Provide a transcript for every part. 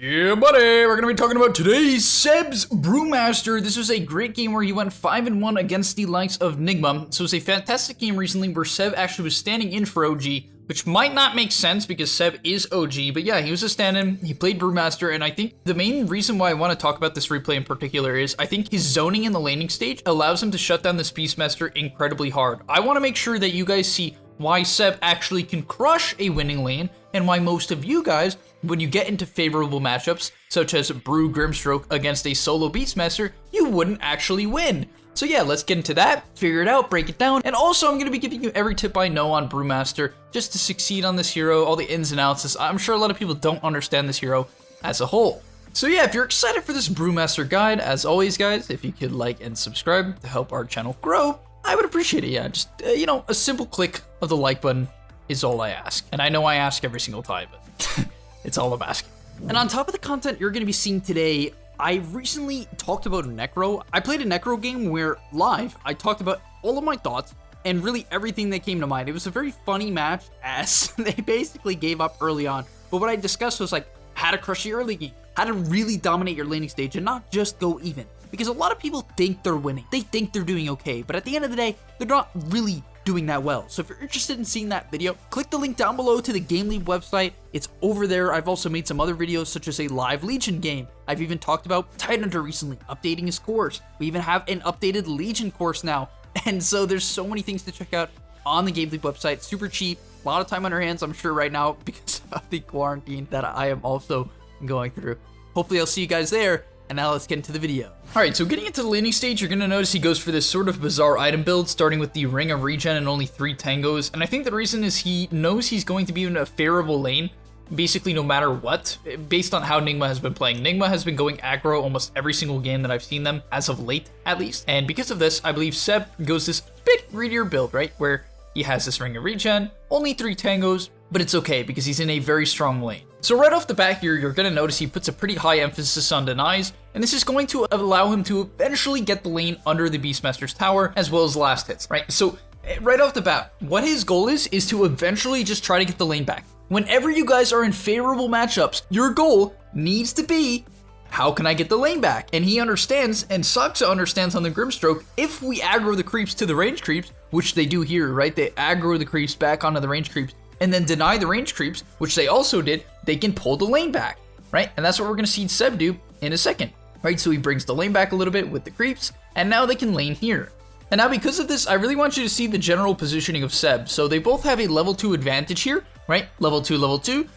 Yeah, buddy, we're gonna be talking about today's CEB's Brewmaster. This was a great game where he went 5-1 against the likes of Nigma. So it was a fantastic game recently where Ceb actually was standing in for OG, which might not make sense because Ceb is OG, but yeah, he was a stand-in, he played Brewmaster, and I think the main reason why I want to talk about this replay in particular is I think his zoning in the laning stage allows him to shut down this Beastmaster incredibly hard. I want to make sure that you guys see why Ceb actually can crush a winning lane, and why most of you guys, when you get into favorable matchups, such as Brew Grimstroke against a solo Beastmaster, you wouldn't actually win. So yeah, let's get into that, figure it out, break it down, and also I'm going to be giving you every tip I know on Brewmaster, just to succeed on this hero, all the ins and outs, as I'm sure a lot of people don't understand this hero as a whole. So yeah, if you're excited for this Brewmaster guide, as always guys, if you could like and subscribe to help our channel grow, I would appreciate it, yeah, just, a simple click of the like button is all I ask. And I know I ask every single time, but it's all I'm asking. And on top of the content you're going to be seeing today, I recently talked about Necro. I played a Necro game where live, I talked about all of my thoughts and really everything that came to mind. It was a very funny match as they basically gave up early on. But what I discussed was like how to crush the early game, how to really dominate your laning stage and not just go even. Because a lot of people think they're winning. They think they're doing okay, but at the end of the day, they're not really doing that well. So if you're interested in seeing that video, click the link down below to the gameleap website. It's over there. I've also made some other videos such as a live Legion game. I've even talked about Tidehunter recently, updating his course. We even have an updated Legion course now. And so there's so many things to check out on the gameleap website. Super cheap, a lot of time on our hands, I'm sure right now because of the quarantine that I am also going through. Hopefully I'll see you guys there. And now let's get into the video. Alright, so getting into the laning stage, you're going to notice he goes for this sort of bizarre item build, starting with the Ring of Regen and only 3 tangos. And I think the reason is he knows he's going to be in a favorable lane, basically no matter what, based on how Nigma has been playing. Nigma has been going aggro almost every single game that I've seen them, as of late at least. And because of this, I believe Ceb goes this bit greedier build, right? Where he has this Ring of Regen, only 3 tangos, but it's okay because he's in a very strong lane. So right off the bat here, you're going to notice he puts a pretty high emphasis on denies, and this is going to allow him to eventually get the lane under the Beastmaster's tower, as well as last hits, right? So right off the bat, what his goal is to eventually just try to get the lane back. Whenever you guys are in favorable matchups, your goal needs to be, how can I get the lane back? And he understands, and Saksa understands on the Grimstroke, if we aggro the creeps to the range creeps, which they do here, right? They aggro the creeps back onto the range creeps, and then deny the range creeps, which they also did, they can pull the lane back, right? And that's what we're going to see Ceb do in a second, right? So he brings the lane back a little bit with the creeps, and now they can lane here. And now because of this, I really want you to see the general positioning of Ceb. So they both have a level 2 advantage here, right? Level 2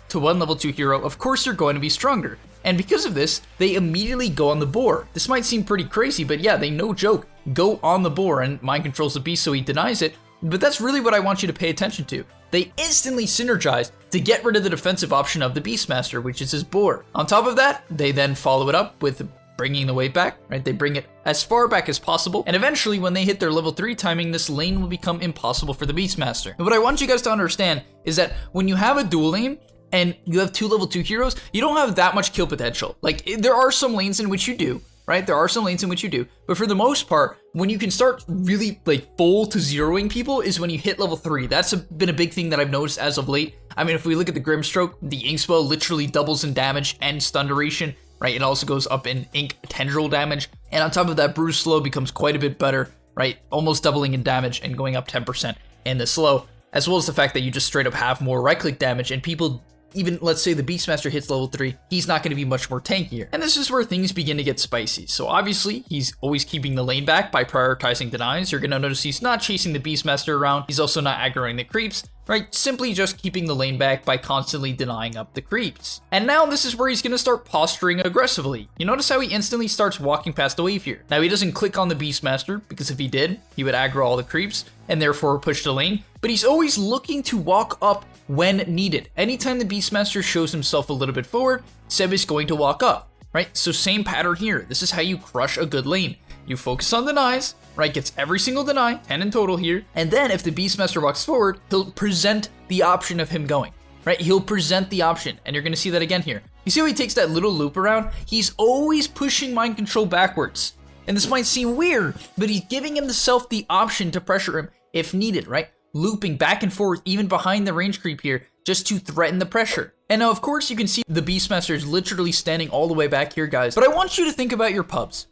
to one level 2 hero. Of course, they're going to be stronger. And because of this, they immediately go on the boar. This might seem pretty crazy, but yeah, they no joke go on the boar, and mind controls the beast, so he denies it. But that's really what I want you to pay attention to. They instantly synergize to get rid of the defensive option of the Beastmaster, which is his boar. On top of that, they then follow it up with bringing the wave back, right? They bring it as far back as possible, and eventually when they hit their level 3 timing, this lane will become impossible for the Beastmaster. And what I want you guys to understand is that when you have a dual lane, and you have 2 level 2 heroes, you don't have that much kill potential. Like, there are some lanes in which you do, right? There are some lanes in which you do, but for the most part, when you can start really like full to zeroing people is when you hit level 3. That's been a big thing that I've noticed as of late. I mean, if we look at the Grimstroke, the Ink Spell literally doubles in damage and stun duration, right? It also goes up in Ink Tendril damage, and on top of that, Brew Slow becomes quite a bit better, right? Almost doubling in damage and going up 10% in the slow, as well as the fact that you just straight up have more right-click damage, and people, even let's say the Beastmaster hits level 3, he's not going to be much more tankier. And this is where things begin to get spicy. So obviously, he's always keeping the lane back by prioritizing denies. You're going to notice he's not chasing the Beastmaster around. He's also not aggroing the creeps, right? Simply just keeping the lane back by constantly denying up the creeps. And now this is where he's going to start posturing aggressively. You notice how he instantly starts walking past the wave here. Now he doesn't click on the Beastmaster, because if he did, he would aggro all the creeps and therefore push the lane. But he's always looking to walk up when needed. Anytime the Beastmaster shows himself a little bit forward, Ceb is going to walk up, right? So same pattern here. This is how you crush a good lane. You focus on denies, right? Gets every single deny, 10 in total here. And then if the Beastmaster walks forward, he'll present the option of him going, right? He'll present the option, and you're going to see that again here. You see how he takes that little loop around? He's always pushing mind control backwards. And this might seem weird, but he's giving himself the option to pressure him if needed, right? Looping back and forth, even behind the range creep here, just to threaten the pressure. And now, of course, you can see the Beastmaster is literally standing all the way back here, guys. But I want you to think about your pubs,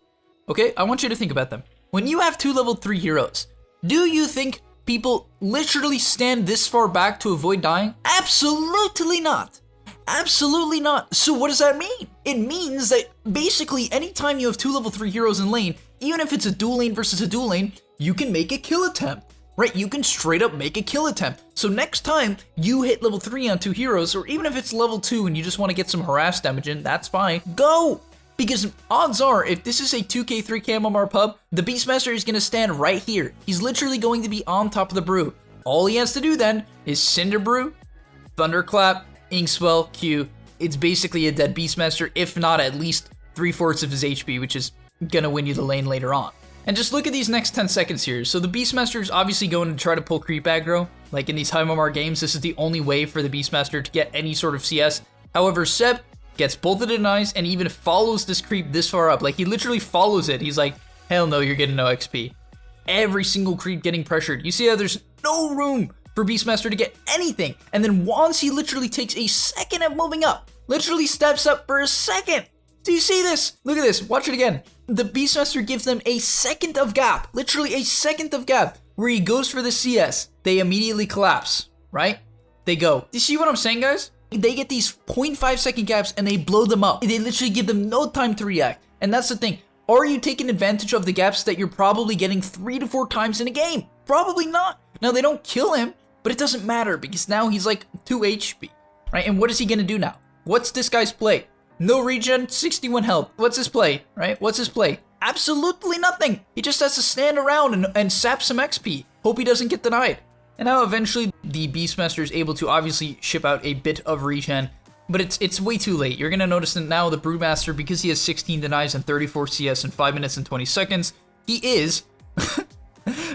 okay? I want you to think about them. When you have 2 level 3 heroes, do you think people literally stand this far back to avoid dying? Absolutely not. Absolutely not. So what does that mean? It means that basically anytime you have 2 level 3 heroes in lane, even if it's a dual lane versus a dual lane, you can make a kill attempt. Right, you can straight up make a kill attempt. So next time you hit level 3 on 2 heroes, or even if it's level 2 and you just want to get some harass damage in, that's fine. Go! Because odds are, if this is a 2k, 3k MMR pub, the Beastmaster is going to stand right here. He's literally going to be on top of the brew. All he has to do then is Cinder Brew, Thunderclap, Inkswell, Q. It's basically a dead Beastmaster, if not at least 3/4 of his HP, which is going to win you the lane later on. And just look at these next 10 seconds here. So the Beastmaster is obviously going to try to pull creep aggro. Like in these high MMR games, this is the only way for the Beastmaster to get any sort of CS. However, Seb gets both the denies and even follows this creep this far up. Like he literally follows it. He's like, hell no, you're getting no XP. Every single creep getting pressured. You see how there's no room for Beastmaster to get anything. And then once he literally takes a second of moving up, literally steps up for a second. Do you see this? Look at this, watch it again. The Beastmaster gives them a second of gap, literally a second of gap, where he goes for the CS. They immediately collapse, right? They go. Do you see what I'm saying, guys? They get these 0.5 second gaps and they blow them up. They literally give them no time to react. And that's the thing. Are you taking advantage of the gaps that you're probably getting 3 to 4 times in a game? Probably not. Now, they don't kill him, but it doesn't matter because now he's like 2 HP, right? And what is he gonna do now? What's this guy's play? No regen, 61 health. What's his play, right? What's his play? Absolutely nothing. He just has to stand around and sap some XP. Hope he doesn't get denied. And now eventually the Beastmaster is able to obviously ship out a bit of regen, but it's way too late. You're gonna notice that now the Brewmaster, because he has 16 denies and 34 CS in 5 minutes and 20 seconds, he is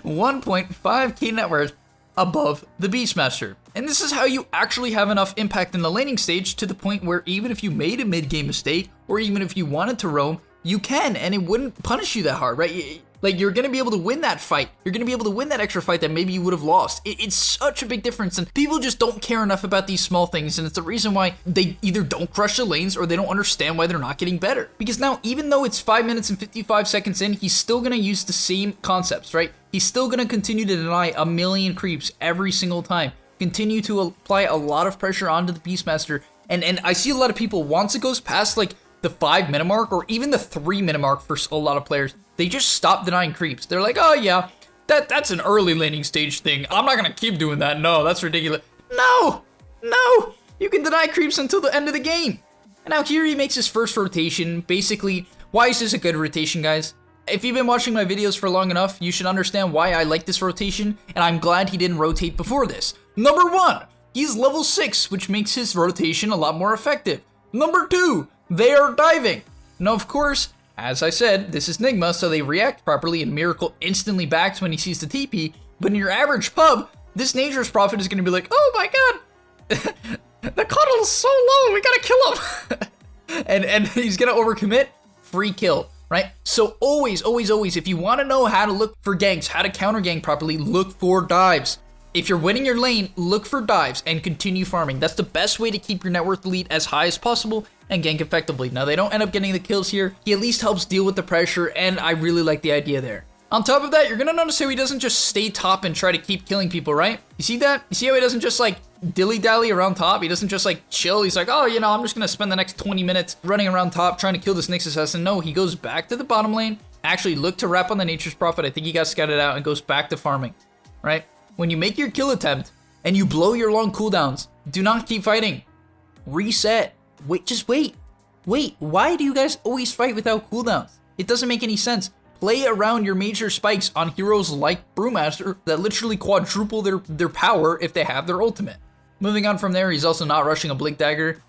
1.5k net worth above the Beastmaster. And this is how you actually have enough impact in the laning stage to the point where even if you made a mid-game mistake, or even if you wanted to roam, you can, and it wouldn't punish you that hard, right? Like, you're gonna be able to win that fight. You're gonna be able to win that extra fight that maybe you would have lost. It's such a big difference, and people just don't care enough about these small things, and it's the reason why they either don't crush the lanes or they don't understand why they're not getting better. Because now, even though it's 5 minutes and 55 seconds in, he's still gonna use the same concepts, right? He's still gonna continue to deny a million creeps every single time. Continue to apply a lot of pressure onto the Beastmaster, and I see a lot of people, once it goes past like the 5 minute mark or even the 3 minute mark for a lot of players, they just stop denying creeps. They're like, oh yeah, that's an early laning stage thing. I'm not gonna keep doing that. No, that's ridiculous. No, you can deny creeps until the end of the game. And now here he makes his first rotation. Basically, why is this a good rotation, guys? If you've been watching my videos for long enough, you should understand why I like this rotation, and I'm glad he didn't rotate before this. Number 1, he's level 6, which makes his rotation a lot more effective. Number 2, they are diving. Now, of course, as I said, this is Nigma, so they react properly, and Miracle instantly backs when he sees the TP, but in your average pub, this Nature's Prophet is going to be like, oh my god, the cuddle is so low, we gotta kill him. and he's going to overcommit, free kill. Right? So always, if you want to know how to look for ganks, how to counter gank properly, look for dives. If you're winning your lane, look for dives and continue farming. That's the best way to keep your net worth lead as high as possible and gank effectively. Now, they don't end up getting the kills here. He at least helps deal with the pressure, and I really like the idea there. On top of that, you're gonna notice how he doesn't just stay top and try to keep killing people, right? You see that? You see how he doesn't just like dilly-dally around top? He doesn't just like chill. He's like, oh, you know, I'm just gonna spend the next 20 minutes running around top trying to kill this Nyx assassin. No, he goes back to the bottom lane, actually look to wrap on the Nature's Prophet. I think he got scouted out and goes back to farming, right? When you make your kill attempt and you blow your long cooldowns, do not keep fighting. Reset. Wait, just wait. Wait, why do you guys always fight without cooldowns? It doesn't make any sense. Play around your major spikes on heroes like Brewmaster that literally quadruple their power if they have their ultimate. Moving on from there, he's also not rushing a Blink Dagger,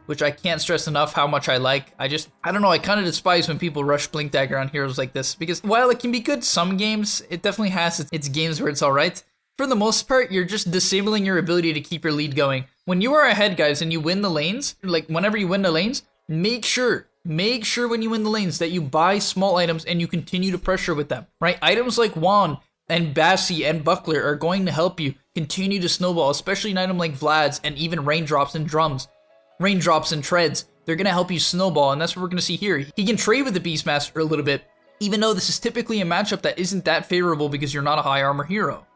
which I can't stress enough how much I like. I don't know, I kind of despise when people rush Blink Dagger on heroes like this, because while it can be good some games, it definitely has its games where it's alright. For the most part, you're just disabling your ability to keep your lead going. When you are ahead, guys, and you win the lanes, like whenever you win the lanes, make sure when you win the lanes that you buy small items and you continue to pressure with them, right? Items like Wand and Bassi and Buckler are going to help you continue to snowball, especially an item like Vlad's and even Raindrops and Drums. raindrops and treads. They're going to help you snowball, and that's what we're going to see here. He can trade with the Beastmaster a little bit, even though this is typically a matchup that isn't that favorable because you're not a high armor hero.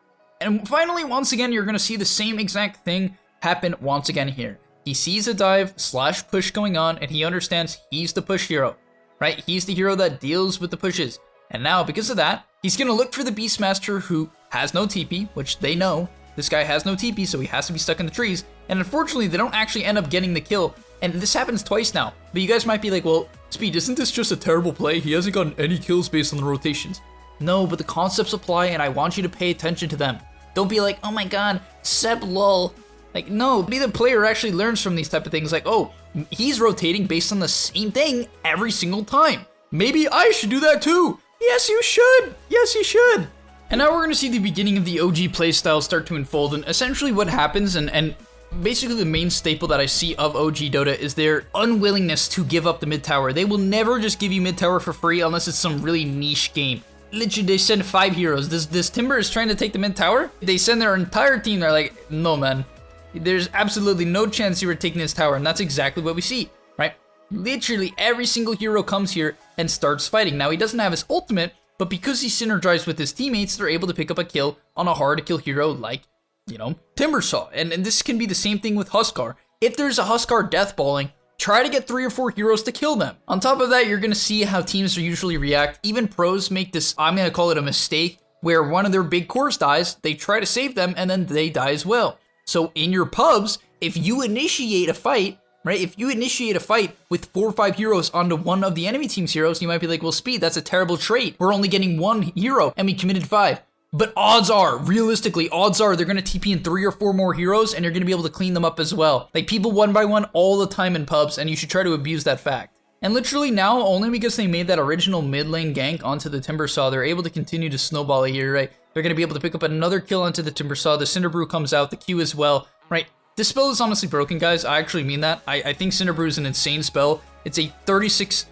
And finally, once again, you're going to see the same exact thing happen once again here. He sees a dive / push going on, and he understands he's the push hero, right? He's the hero that deals with the pushes. And now, because of that, he's going to look for the Beastmaster who has no TP, which they know. This guy has no TP, so he has to be stuck in the trees. And unfortunately, they don't actually end up getting the kill. And this happens twice now. But you guys might be like, well, Speed, isn't this just a terrible play? He hasn't gotten any kills based on the rotations. No, but the concepts apply, and I want you to pay attention to them. Don't be like, oh my god, Seb lol. Like, no, be the player who actually learns from these type of things. Like, oh, he's rotating based on the same thing every single time. Maybe I should do that too. Yes, you should. Yes, you should. And now we're going to see the beginning of the OG playstyle start to unfold. And essentially what happens, and basically the main staple that I see of OG Dota is their unwillingness to give up the mid tower. They will never just give you mid tower for free unless it's some really niche game. Literally, they send 5 heroes. This Timber is trying to take the mid tower. They send their entire team. They're like, no, man. There's absolutely no chance you were taking this tower. And that's exactly what we see, right? Literally, every single hero comes here and starts fighting. Now, he doesn't have his ultimate, but because he's synergized with his teammates, they're able to pick up a kill on a hard-to-kill hero like, you know, Timbersaw. And this can be the same thing with Huskar. If there's a Huskar deathballing, try to get 3 or 4 heroes to kill them. On top of that, you're going to see how teams usually react. Even pros make this, I'm going to call it a mistake, where one of their big cores dies, they try to save them, and then they die as well. So in your pubs, if you initiate a fight, right? If you initiate a fight with 4 or 5 heroes onto one of the enemy team's heroes, you might be like, well, Speed, that's a terrible trait. We're only getting 1 hero and we committed 5. But odds are, realistically, odds are they're going to TP in 3 or 4 more heroes and you're going to be able to clean them up as well. Like people 1 by 1 all the time in pubs, and you should try to abuse that fact. And literally now, only because they made that original mid lane gank onto the Timbersaw, they're able to continue to snowball it here, right? They're going to be able to pick up another kill onto the Timbersaw. The Cinderbrew comes out, the Q as well, right? This spell is honestly broken, guys. I actually mean that. I think Cinderbrew is an insane spell. It's a 36%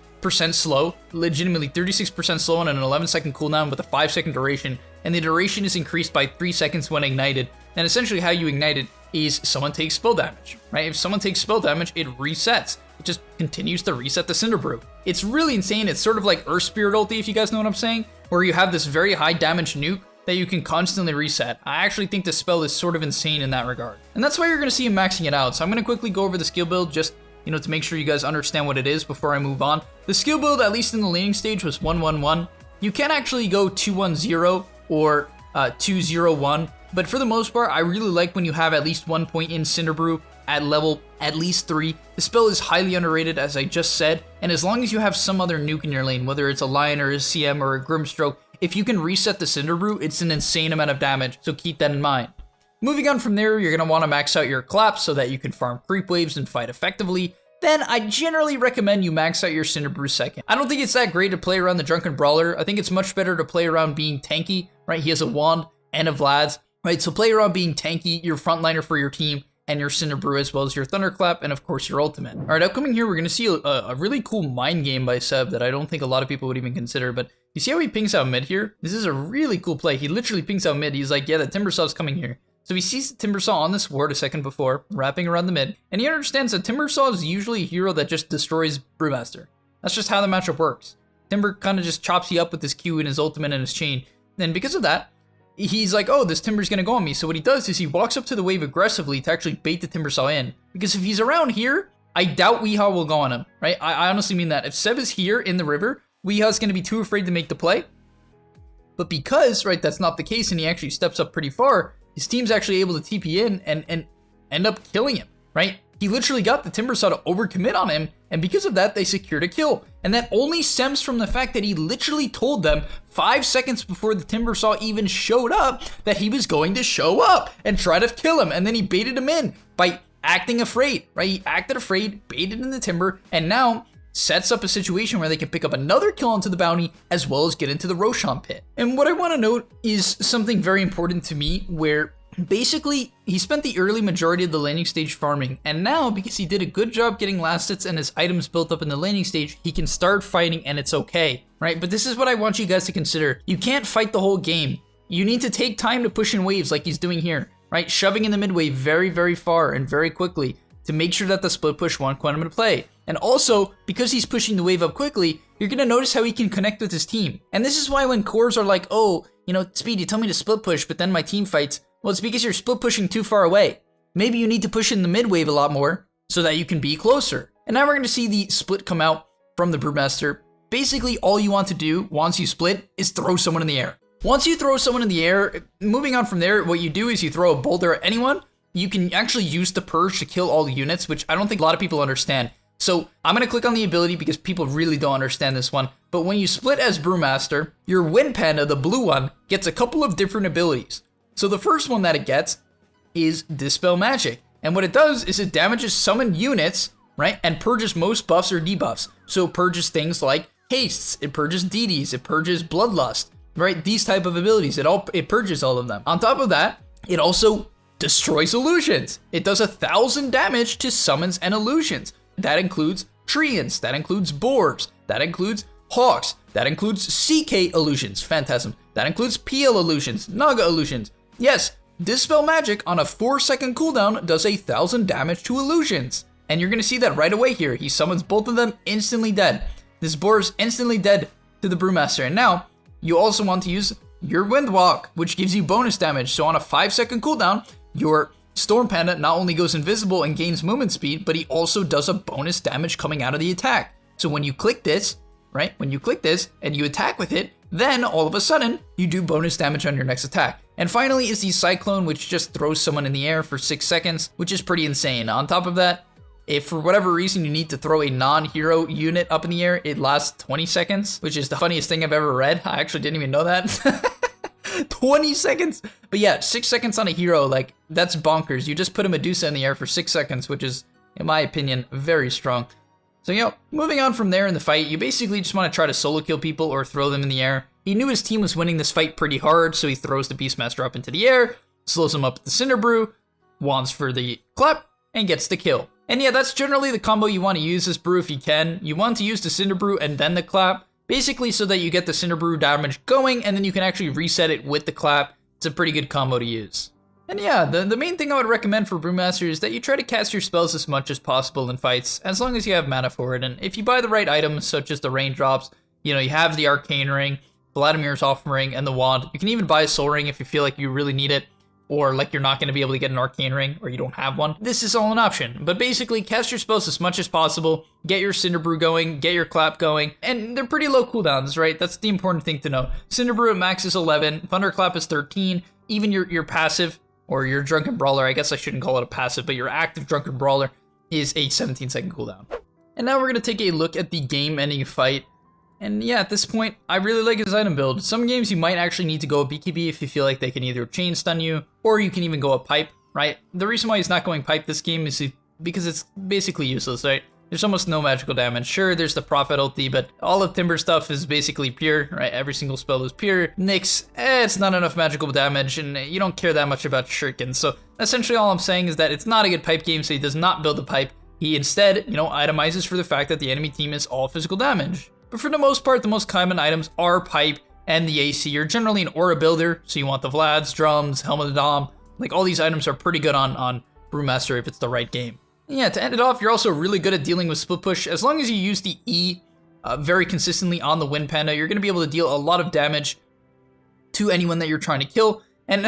slow, legitimately 36% slow on an 11-second cooldown with a 5-second duration, and the duration is increased by 3 seconds when ignited. And essentially how you ignite it is someone takes spell damage, right? If someone takes spell damage, it resets. It just continues to reset the Cinderbrew. It's really insane. It's sort of like Earth Spirit ulti, if you guys know what I'm saying, where you have this very high damage nuke that you can constantly reset. I actually think this spell is sort of insane in that regard. And that's why you're going to see him maxing it out. So I'm going to quickly go over the skill build just, you know, to make sure you guys understand what it is before I move on. The skill build, at least in the laning stage, was 1-1-1. You can actually go 2-1-0 or 2-0-1, but for the most part, I really like when you have at least 1 point in Cinderbrew at level at least 3. The spell is highly underrated, as I just said, and as long as you have some other nuke in your lane, whether it's a Lion or a CM or a Grimstroke, if you can reset the Cinderbrew, it's an insane amount of damage, so keep that in mind. Moving on from there, you're going to want to max out your collapse so that you can farm creep waves and fight effectively. Then I generally recommend you max out your Cinderbrew second. I don't think it's that great to play around the Drunken Brawler. I think it's much better to play around being tanky, right? He has a wand and a Vlad's, right? So play around being tanky, your frontliner for your team, and your Cinderbrew as well as your Thunderclap, and of course your ultimate. All right, upcoming here, we're going to see a really cool mind game by Seb that I don't think a lot of people would even consider, but you see how he pings out mid here? This is a really cool play. He literally pings out mid. He's like, yeah, the Timbersaw's coming here. So he sees the Timbersaw on this ward a second before, wrapping around the mid, and he understands that Timbersaw is usually a hero that just destroys Brewmaster. That's just how the matchup works. Timber kind of just chops you up with his Q and his ultimate and his chain, and because of that, he's like, oh, this Timber's gonna go on me. So what he does is he walks up to the wave aggressively to actually bait the Timbersaw in, because if he's around here, I doubt Weehaw will go on him, right? I honestly mean that. If Seb is here in the river, Weehaw's going to be too afraid to make the play. But because, right, that's not the case and he actually steps up pretty far, his team's actually able to TP in and end up killing him, right? He literally got the Timbersaw to overcommit on him, and because of that, they secured a kill. And that only stems from the fact that he literally told them 5 seconds before the Timbersaw even showed up that he was going to show up and try to kill him, and then he baited him in by acting afraid, right? He acted afraid, baited in the Timber, and now sets up a situation where they can pick up another kill onto the bounty as well as get into the Roshan pit. And what I want to note is something very important to me, where basically he spent the early majority of the laning stage farming, and now because he did a good job getting last hits and his items built up in the laning stage, he can start fighting and it's okay, right? But this is what I want you guys to consider. You can't fight the whole game. You need to take time to push in waves like he's doing here, right? Shoving in the mid wave very, very far and very quickly. to make sure that the split push won't come into play. And also, because he's pushing the wave up quickly, you're going to notice how he can connect with his team. And this is why when cores are like, oh, you know, Speed, you tell me to split push, but then my team fights. Well, it's because you're split pushing too far away. Maybe you need to push in the mid wave a lot more so that you can be closer. And now we're going to see the split come out from the Brewmaster. Basically, all you want to do once you split is throw someone in the air. Once you throw someone in the air, moving on from there, what you do is you throw a boulder at anyone. You can actually use the purge to kill all the units, which I don't think a lot of people understand. So I'm going to click on the ability because people really don't understand this one. But when you split as Brewmaster, your Wind Panda, the blue one, gets a couple of different abilities. So the first one that it gets is Dispel Magic. And what it does is it damages summoned units, right? And purges most buffs or debuffs. So it purges things like hastes, it purges DDs, it purges Bloodlust, right? These type of abilities, it purges all of them. On top of that, it also destroys illusions. It does 1,000 damage to summons and illusions. That includes Treants, that includes Boars, that includes Hawks, that includes CK illusions, Phantasm, that includes PL illusions, Naga illusions. Yes, Dispel Magic on a 4-second cooldown does 1,000 damage to illusions. And you're gonna see that right away here. He summons both of them instantly dead. This Boar is instantly dead to the Brewmaster. And now, you also want to use your Windwalk, which gives you bonus damage. So on a 5-second cooldown, your Storm Panda not only goes invisible and gains movement speed, but he also does a bonus damage coming out of the attack. So when you click this, right? When you click this and you attack with it, then all of a sudden you do bonus damage on your next attack. And finally is the Cyclone, which just throws someone in the air for 6 seconds, which is pretty insane. On top of that, if for whatever reason you need to throw a non-hero unit up in the air, it lasts 20 seconds, which is the funniest thing I've ever read. I actually didn't even know that. 20 seconds. But yeah, 6 seconds on a hero, like, that's bonkers. You just put a Medusa in the air for 6 seconds, which is, in my opinion, very strong. So, you know, moving on from there in the fight, you basically just want to try to solo kill people or throw them in the air. He knew his team was winning this fight pretty hard, so he throws the Beastmaster up into the air, slows him up with the Cinder Brew, wands for the clap, and gets the kill. And yeah, that's generally the combo you want to use this brew if you can. You want to use the Cinder Brew and then the clap, basically so that you get the Cinder Brew damage going, and then you can actually reset it with the clap. It's a pretty good combo to use. And yeah, the main thing I would recommend for Brewmaster is that you try to cast your spells as much as possible in fights, as long as you have mana for it. And if you buy the right items, such as the raindrops, you know, you have the Arcane Ring, Vladimir's Offering, and the Wand. You can even buy a Soul Ring if you feel like you really need it, or like you're not going to be able to get an Arcane Ring, or you don't have one. This is all an option. But basically, cast your spells as much as possible, get your Cinder Brew going, get your clap going, and they're pretty low cooldowns, right? That's the important thing to know. Cinder Brew at max is 11, Thunderclap is 13, even your passive, or your Drunken Brawler, I guess I shouldn't call it a passive, but your active Drunken Brawler is a 17-second cooldown. And now we're going to take a look at the game-ending fight. And yeah, at this point, I really like his item build. Some games you might actually need to go a BKB if you feel like they can either chain stun you, or you can even go a pipe, right? The reason why he's not going pipe this game is because it's basically useless, right? There's almost no magical damage. Sure, there's the Prophet ulti, but all of Timber's stuff is basically pure, right? Every single spell is pure. Nyx, it's not enough magical damage, and you don't care that much about Shuriken. So essentially all I'm saying is that it's not a good pipe game, so he does not build a pipe. He instead, you know, itemizes for the fact that the enemy team is all physical damage. But for the most part, the most common items are pipe and the AC. You're generally an aura builder, so you want the Vlads, drums, Helm of the Dom. Like, all these items are pretty good on Brewmaster if it's the right game. And yeah, to end it off, you're also really good at dealing with split push. As long as you use the E very consistently on the Wind Panda, you're going to be able to deal a lot of damage to anyone that you're trying to kill. And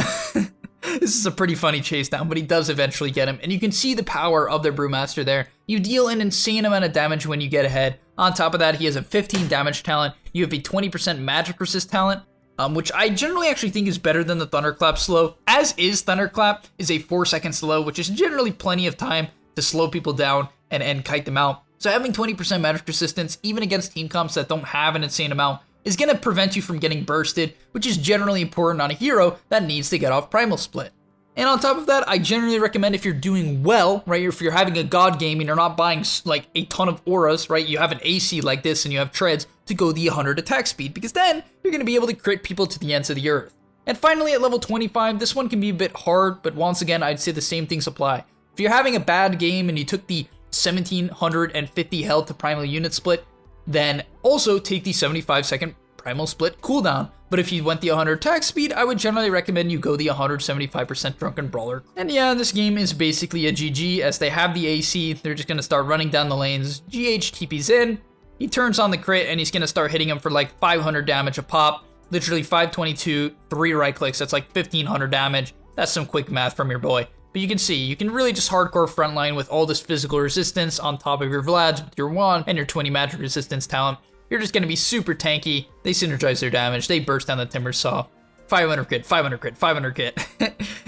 this is a pretty funny chase down, but he does eventually get him. And you can see the power of their Brewmaster there. You deal an insane amount of damage when you get ahead. On top of that, he has a 15 damage talent. You have a 20% magic resist talent, which I generally actually think is better than the Thunderclap slow, as is Thunderclap is a 4-second slow, which is generally plenty of time to slow people down and kite them out. So having 20% magic resistance, even against team comps that don't have an insane amount, is going to prevent you from getting bursted, which is generally important on a hero that needs to get off Primal Split. And on top of that, I generally recommend if you're doing well, right, if you're having a god game and you're not buying like a ton of auras, right, you have an AC like this and you have treads, to go the 100 attack speed, because then you're going to be able to crit people to the ends of the earth. And finally, at level 25, this one can be a bit hard, but once again, I'd say the same things apply. If you're having a bad game and you took the 1750 health to primal unit split, then also take the 75-second Primal Split cooldown. But if you went the 100 attack speed, I would generally recommend you go the 175% Drunken Brawler. And yeah, this game is basically a GG as they have the AC. They're just going to start running down the lanes. GH TP's in. He turns on the crit and he's going to start hitting him for like 500 damage a pop. Literally 522, 3 right clicks. That's like 1500 damage. That's some quick math from your boy. But you can see, you can really just hardcore frontline with all this physical resistance on top of your Vlads with your 1 and your 20 magic resistance talent. You're just going to be super tanky. They synergize their damage. They burst down the Timber Saw. 500 crit, 500 crit, 500 crit.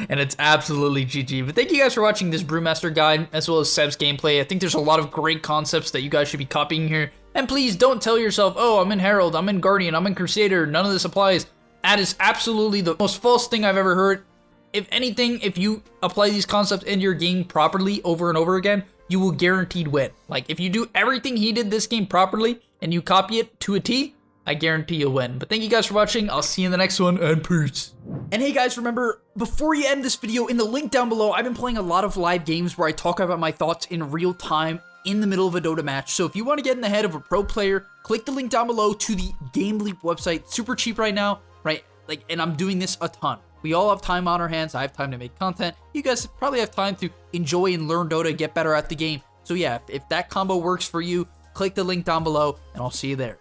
And it's absolutely GG. But thank you guys for watching this Brewmaster guide as well as Seb's gameplay. I think there's a lot of great concepts that you guys should be copying here. And please don't tell yourself, oh, I'm in Herald, I'm in Guardian, I'm in Crusader. None of this applies. That is absolutely the most false thing I've ever heard. If anything, if you apply these concepts in your game properly over and over again, you will guaranteed win. Like, if you do everything he did this game properly and you copy it to a T, I guarantee you'll win. But thank you guys for watching. I'll see you in the next one, and peace. And hey guys, remember, before you end this video, in the link down below, I've been playing a lot of live games where I talk about my thoughts in real time in the middle of a Dota match. So if you want to get in the head of a pro player, click the link down below to the gameleap website. Super cheap right now, right? Like, and I'm doing this a ton. We all have time on our hands. I have time to make content. You guys probably have time to enjoy and learn Dota, get better at the game. So yeah, if that combo works for you, click the link down below, and I'll see you there.